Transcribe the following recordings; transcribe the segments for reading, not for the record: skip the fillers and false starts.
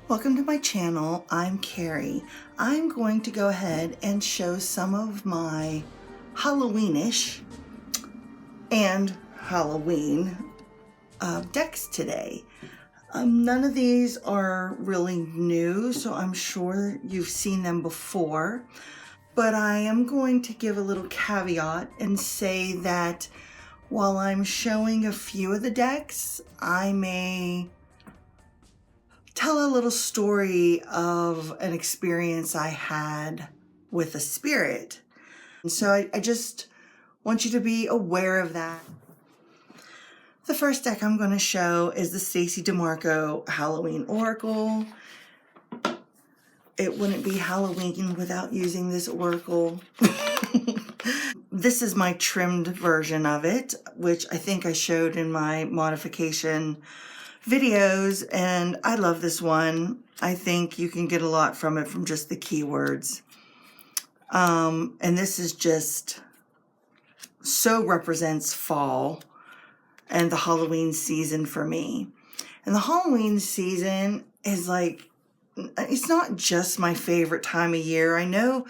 Welcome to my channel. I'm Carrie. I'm going to go ahead and show some of my Halloweenish and Halloween decks today. None of these are really new, so I'm sure you've seen them before, but I am going to give a little caveat and say that while I'm showing a few of the decks, I may tell a little story of an experience I had with a spirit. And so I just want you to be aware of that. The first deck I'm going to show is the Stacey DeMarco Halloween Oracle. It wouldn't be Halloween without using this oracle. This is my trimmed version of it, which I think I showed in my modification videos, and I love this one. I think you can get a lot from it from just the keywords. And this is just so represents fall and the Halloween season for me. And the Halloween season is like, it's not just my favorite time of year. I know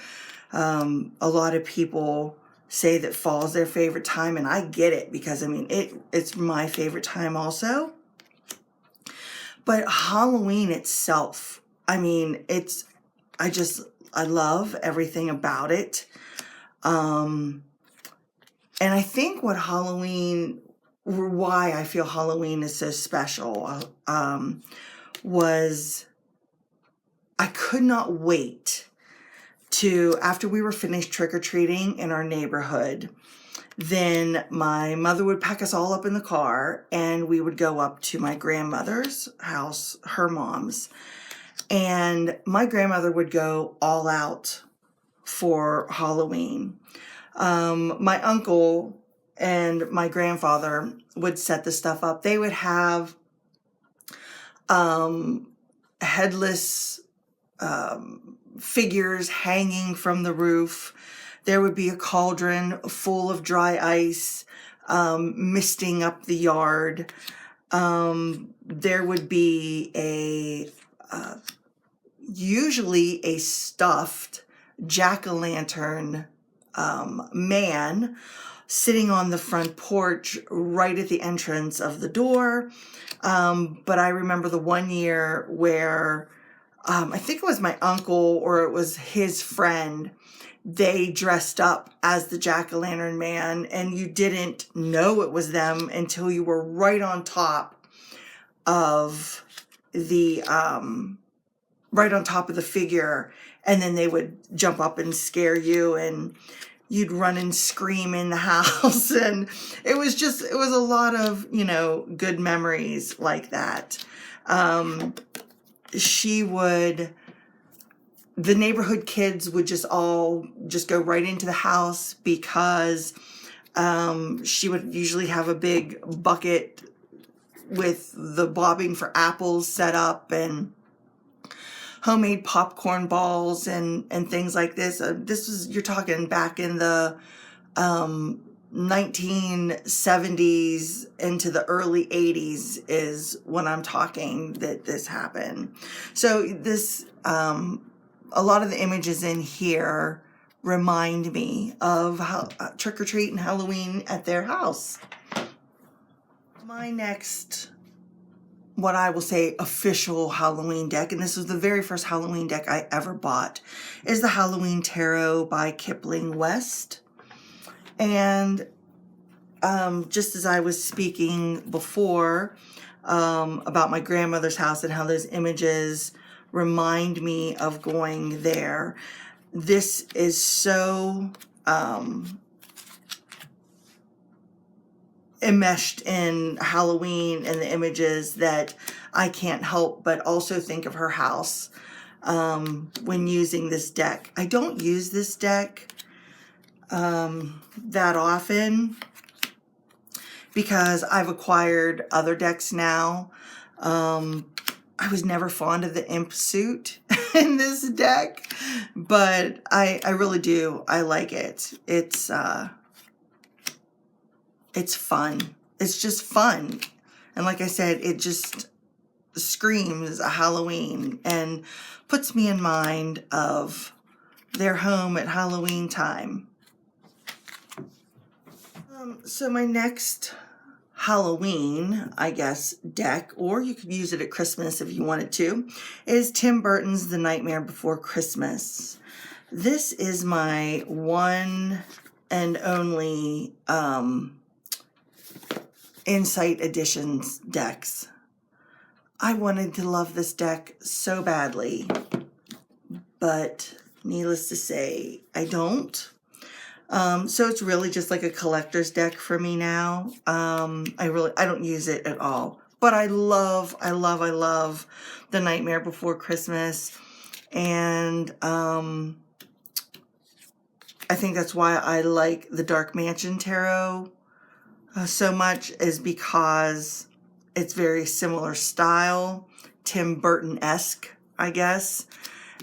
a lot of people say that fall is their favorite time, and I get it because I mean it's my favorite time also. But Halloween itself, I mean, I love everything about it. And I think why I feel Halloween is so special, was I could not wait to, after we were finished trick-or-treating in our neighborhood, then my mother would pack us all up in the car and we would go up to my grandmother's house, her mom's. And my grandmother would go all out for Halloween. My uncle and my grandfather would set the stuff up. They would have headless figures hanging from the roof. There would be a cauldron full of dry ice, misting up the yard. There would be usually a stuffed jack-o'-lantern man sitting on the front porch right at the entrance of the door. But I remember the one year where I think it was my uncle or it was his friend. They dressed up as the jack-o'-lantern man, and you didn't know it was them until you were right on top of the figure, and then they would jump up and scare you, and you'd run and scream in the house. And it was a lot of, good memories like that. The neighborhood kids would just all go right into the house because she would usually have a big bucket with the bobbing for apples set up and homemade popcorn balls and things like this. You're talking back in the 1970s into the early 80s is when I'm talking that this happened. So this, a lot of the images in here remind me of trick-or-treat and Halloween at their house. My next, what I will say, official Halloween deck, and this was the very first Halloween deck I ever bought, is the Halloween Tarot by Kipling West. And just as I was speaking before about my grandmother's house and how those images remind me of going there, this is so enmeshed in Halloween and the images that I can't help but also think of her house when using this deck. I don't use this deck that often because I've acquired other decks now. I was never fond of the imp suit in this deck, but I really do. I like it. It's fun. It's just fun. And like I said, screams Halloween and puts me in mind of their home at Halloween time. So my next Halloween, I guess, deck, or you could use it at Christmas if you wanted to, is Tim Burton's The Nightmare Before Christmas. This is my one and only Insight Editions decks. I wanted to love this deck so badly, but needless to say, I don't. So it's really just like a collector's deck for me now. I don't use it at all, but I love The Nightmare Before Christmas. And, I think that's why I like the Dark Mansion Tarot so much, is because it's very similar style, Tim Burton-esque, I guess.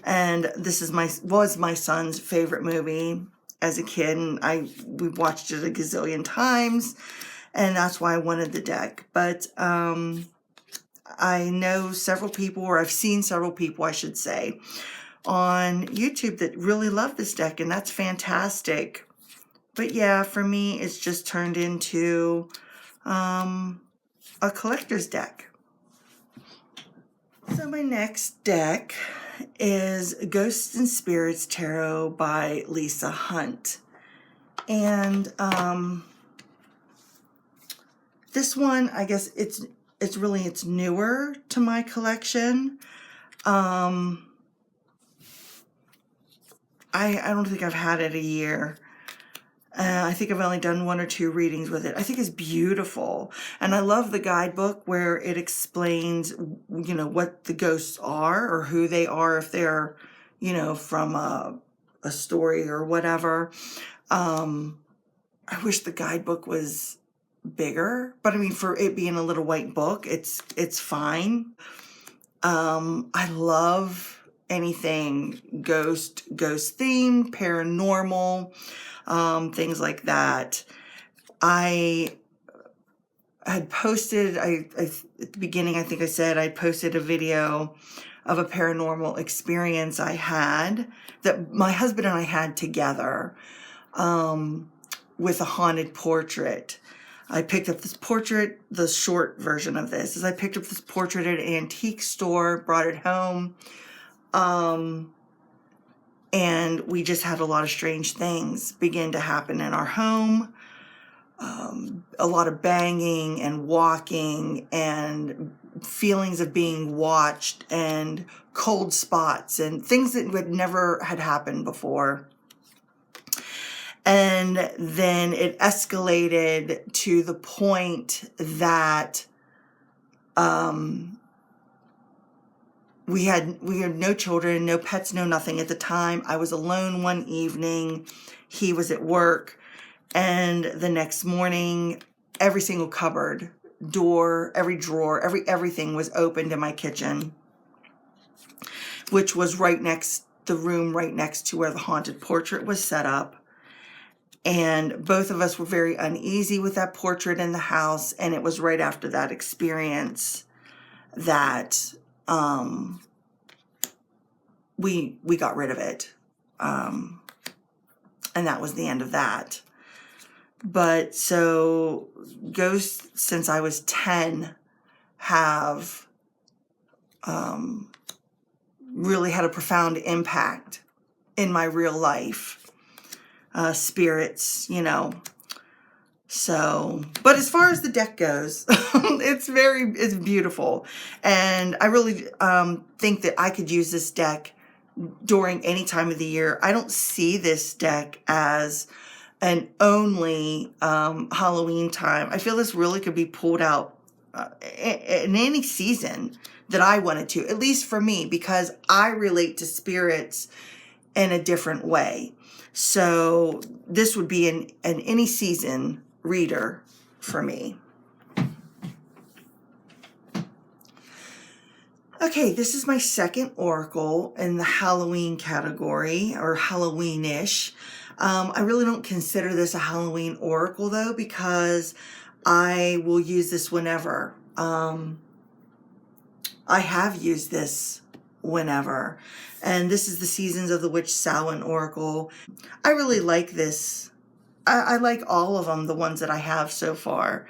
And this is was my son's favorite movie as a kid, and we've watched it a gazillion times, and that's why I wanted the deck. But I know several people, or I've seen several people, I should say, on YouTube that really love this deck, and that's fantastic. But yeah, for me, it's just turned into a collector's deck. So my next deck is Ghosts and Spirits Tarot by Lisa Hunt. And this one, I guess it's newer to my collection. I don't think I've had it a year. I think I've only done 1 or 2 readings with it. I think it's beautiful. And I love the guidebook where it explains, you know, what the ghosts are or who they are, if they're, you know, from a story or whatever. I wish the guidebook was bigger, but I mean, for it being a little white book, it's fine. I love anything ghost themed, paranormal, things like that. I had posted, at the beginning, I think I said I posted a video of a paranormal experience I had that my husband and I had together, with a haunted portrait. I picked up this portrait, the short version of this is I picked up this portrait at an antique store, brought it home, and we just had a lot of strange things begin to happen in our home. A lot of banging and walking and feelings of being watched and cold spots and things that would never had happened before. And then it escalated to the point that we had no children, no pets, no nothing at the time. I was alone one evening. He was at work. And the next morning, every single cupboard, door, every drawer, everything was opened in my kitchen, which was the room right next to where the haunted portrait was set up. And both of us were very uneasy with that portrait in the house. And it was right after that experience that we got rid of it. And that was the end of that. But so ghosts, since I was 10, have really had a profound impact in my real life. Spirits, you know. So, but as far as the deck goes, it's beautiful. And I really think that I could use this deck during any time of the year. I don't see this deck as an only Halloween time. I feel this really could be pulled out in any season that I wanted to, at least for me, because I relate to spirits in a different way. So this would be an any season reader for me. Okay, this is my second oracle in the Halloween category, or Halloweenish. I really don't consider this a Halloween oracle though, because I will use this whenever. I have used this whenever. And this is the Seasons of the Witch Samhain Oracle. I really like this. I like all of them, the ones that I have so far.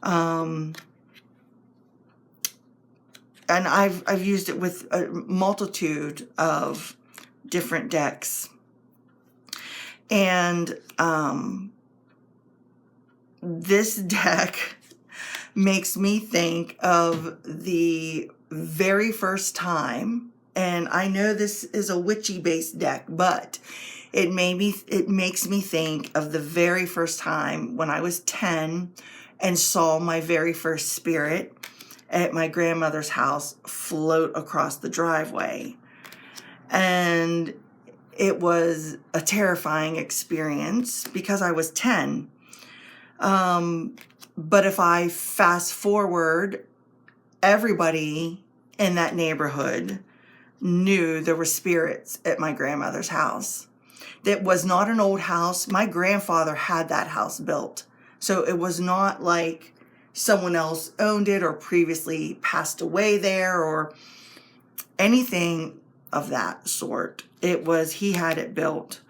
And I've used it with a multitude of different decks. And this deck makes me think of the very first time, and I know this is a witchy based deck, but it makes me think of the very first time when I was 10 and saw my very first spirit at my grandmother's house float across the driveway. And it was a terrifying experience because I was 10. But if I fast forward, everybody in that neighborhood knew there were spirits at my grandmother's house. That was not an old house. My grandfather had that house built. So it was not like someone else owned it or previously passed away there or anything of that sort. It was, he had it built.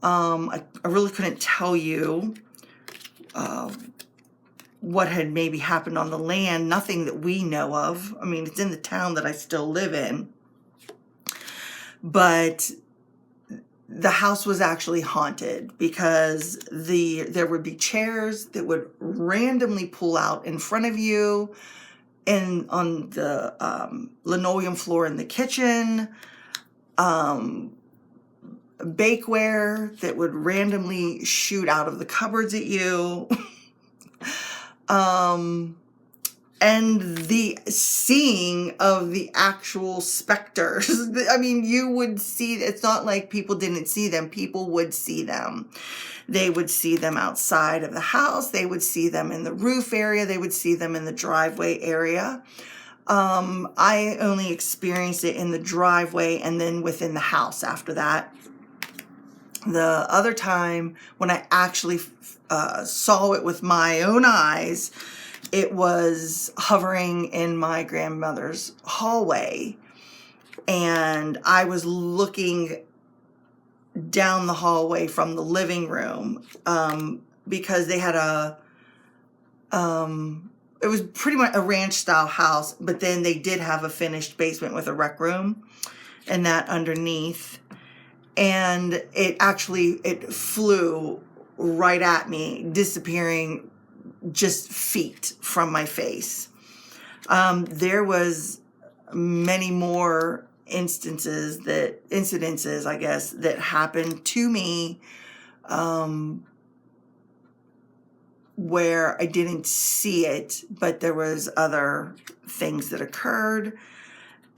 I really couldn't tell you what had maybe happened on the land. Nothing that we know of. I mean, it's in the town that I still live in. But the house was actually haunted because there would be chairs that would randomly pull out in front of you and on the linoleum floor in the kitchen. Bakeware that would randomly shoot out of the cupboards at you. And the seeing of the actual specters. I mean, you would see, it's not like people didn't see them. People would see them. They would see them outside of the house. They would see them in the roof area. They would see them in the driveway area. I only experienced it in the driveway and then within the house after that. The other time when I actually saw it with my own eyes, it was hovering in my grandmother's hallway, and I was looking down the hallway from the living room because they had it was pretty much a ranch style house, but then they did have a finished basement with a rec room and that underneath. And it flew right at me, disappearing just feet from my face. There was many more incidences, I guess, that happened to me where I didn't see it, but there was other things that occurred.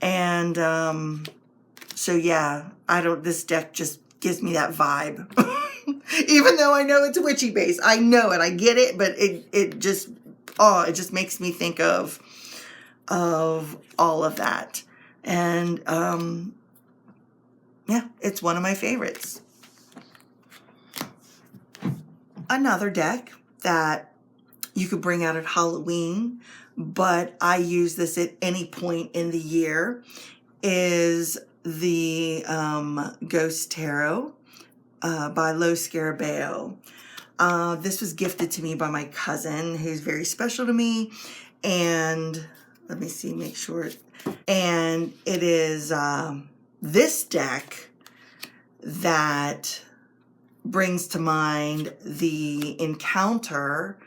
And so yeah, this deck just gives me that vibe. Even though I know it's witchy based. I know it, I get it, but it just makes me think of all of that. And yeah, it's one of my favorites. Another deck that you could bring out at Halloween, but I use this at any point in the year, is the Ghost Tarot by Lo Scarabeo. This was gifted to me by my cousin, who's very special to me, and let me see, make sure. And it is this deck that brings to mind the encounter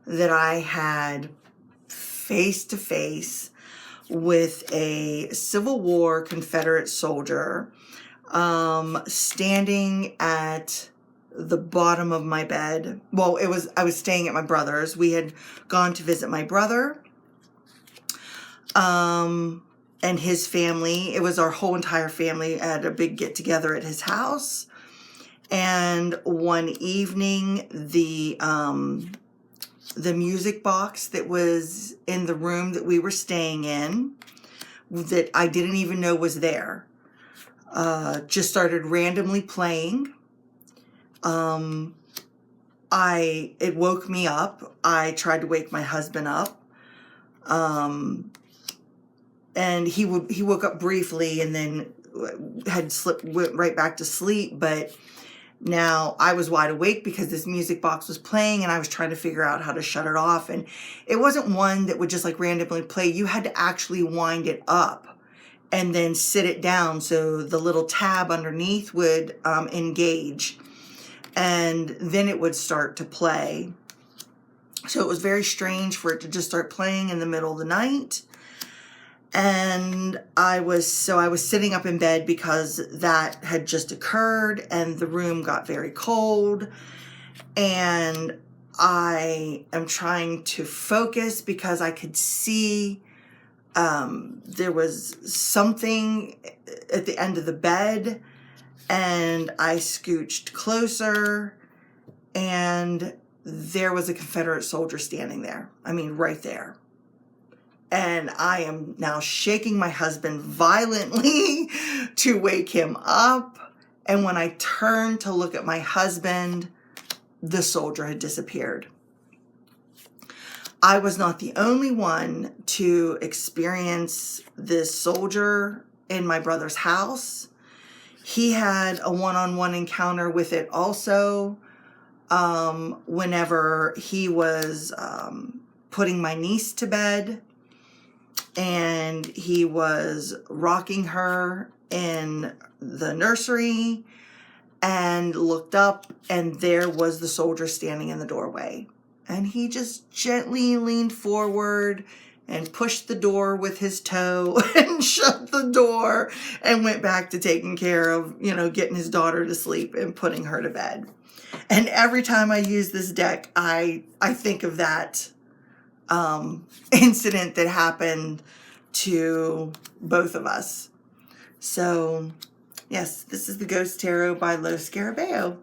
that I had face to face with a Civil War Confederate soldier standing at the bottom of my bed. Well, I was staying at my brother's. We had gone to visit my brother and his family. It was our whole entire family at a big get together at his house. And one evening, the music box that was in the room that we were staying in, that I didn't even know was there, just started randomly playing. It woke me up. I tried to wake my husband up. and he woke up briefly and then went right back to sleep. But now I was wide awake because this music box was playing and I was trying to figure out how to shut it off. And it wasn't one that would just like randomly play. You had to actually wind it up and then sit it down so the little tab underneath would engage, and then it would start to play. So it was very strange for it to just start playing in the middle of the night. And I was sitting up in bed because that had just occurred, and the room got very cold, and I am trying to focus because I could see there was something at the end of the bed, and I scooched closer, and there was a Confederate soldier standing there. I mean, right there. And I am now shaking my husband violently to wake him up. And when I turned to look at my husband, the soldier had disappeared. I was not the only one to experience this soldier in my brother's house. He had a one-on-one encounter with it also. Whenever he was putting my niece to bed, and he was rocking her in the nursery, and looked up, and there was the soldier standing in the doorway. And he just gently leaned forward and pushed the door with his toe and shut the door and went back to taking care of, getting his daughter to sleep and putting her to bed. And every time I use this deck, I think of that incident that happened to both of us. So, yes, this is the Ghost Tarot by Los Scarabeo.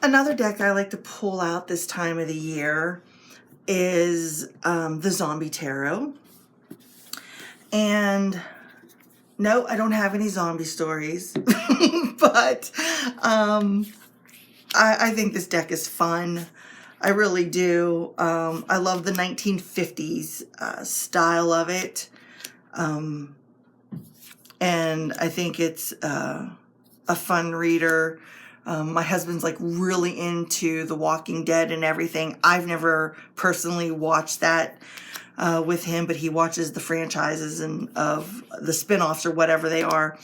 Another deck I like to pull out this time of the year is the Zombie Tarot. And no, I don't have any zombie stories, but I think this deck is fun. I really do. I love the 1950s style of it. And I think it's a fun reader. My husband's like really into The Walking Dead and everything. I've never personally watched that with him, but he watches the franchises and of the spin-offs or whatever they are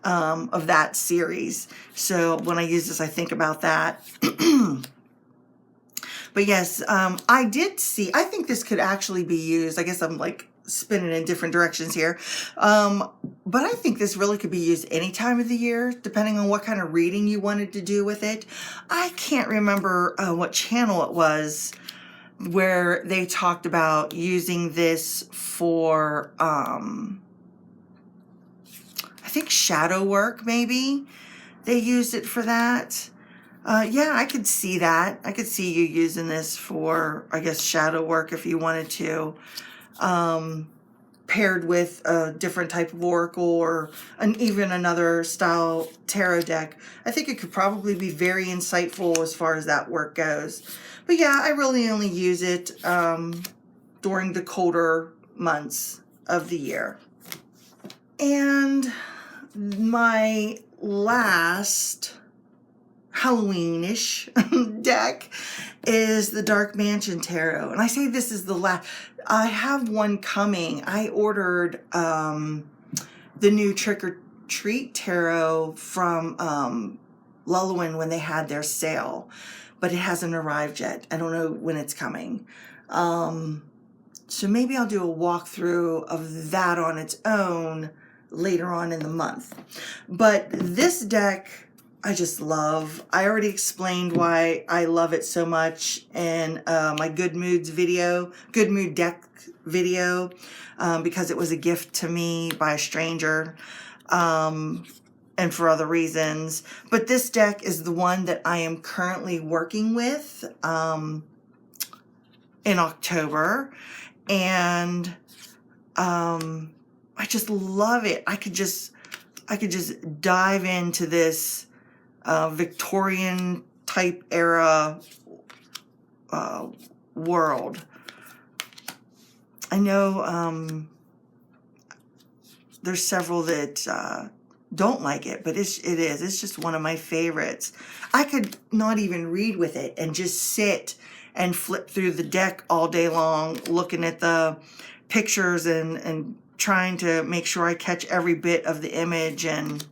of that series. So when I use this, I think about that. But yes, I did see, I think this could actually be used. I guess I'm like spinning in different directions here. But I think this really could be used any time of the year, depending on what kind of reading you wanted to do with it. I can't remember what channel it was where they talked about using this for, I think shadow work, maybe. They used it for that. Yeah, I could see that. I could see you using this for, I guess, shadow work if you wanted to. Paired with a different type of oracle or even another style tarot deck. I think it could probably be very insightful as far as that work goes. But yeah, I really only use it during the colder months of the year. And my last Halloweenish deck is the Dark Mansion Tarot. And I say this is the last. I have one coming. I ordered the new Trick or Treat Tarot from Lululemon when they had their sale, but it hasn't arrived yet. I don't know when it's coming. So maybe I'll do a walkthrough of that on its own later on in the month. But this deck I just love. I already explained why I love it so much in my Good Mood deck video, because it was a gift to me by a stranger, and for other reasons. But this deck is the one that I am currently working with in October, and I just love it. I could just dive into this Victorian type era world. I know there's several that don't like it, but it is. It's just one of my favorites. I could not even read with it and just sit and flip through the deck all day long, looking at the pictures and trying to make sure I catch every bit of the image. And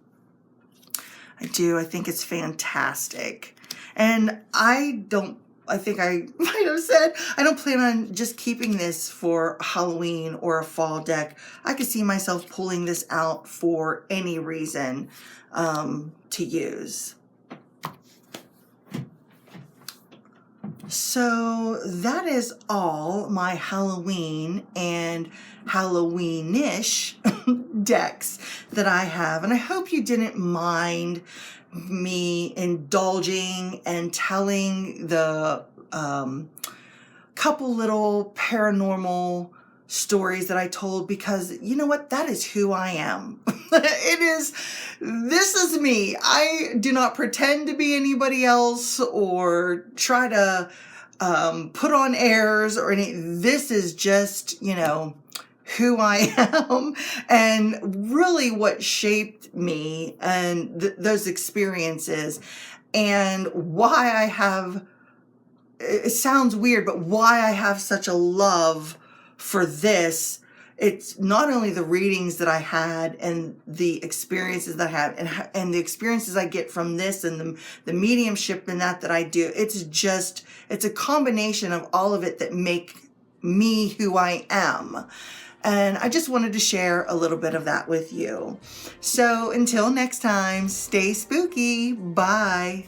I think it's fantastic. And I think I might have said, I don't plan on just keeping this for Halloween or a fall deck. I could see myself pulling this out for any reason to use. So that is all my Halloween and Halloweenish decks that I have. And I hope you didn't mind me indulging and telling the couple little paranormal stories that I told, because you know what? That is who I am. This is me. I do not pretend to be anybody else or try to put on airs or any. This is just, who I am, and really what shaped me and those experiences, and why I have, it sounds weird, but why I have such a love for this. It's not only the readings that I had and the experiences that I have and the experiences I get from this and the mediumship and that I do. It's a combination of all of it that make me who I am. And I just wanted to share a little bit of that with you. So until next time, stay spooky. Bye.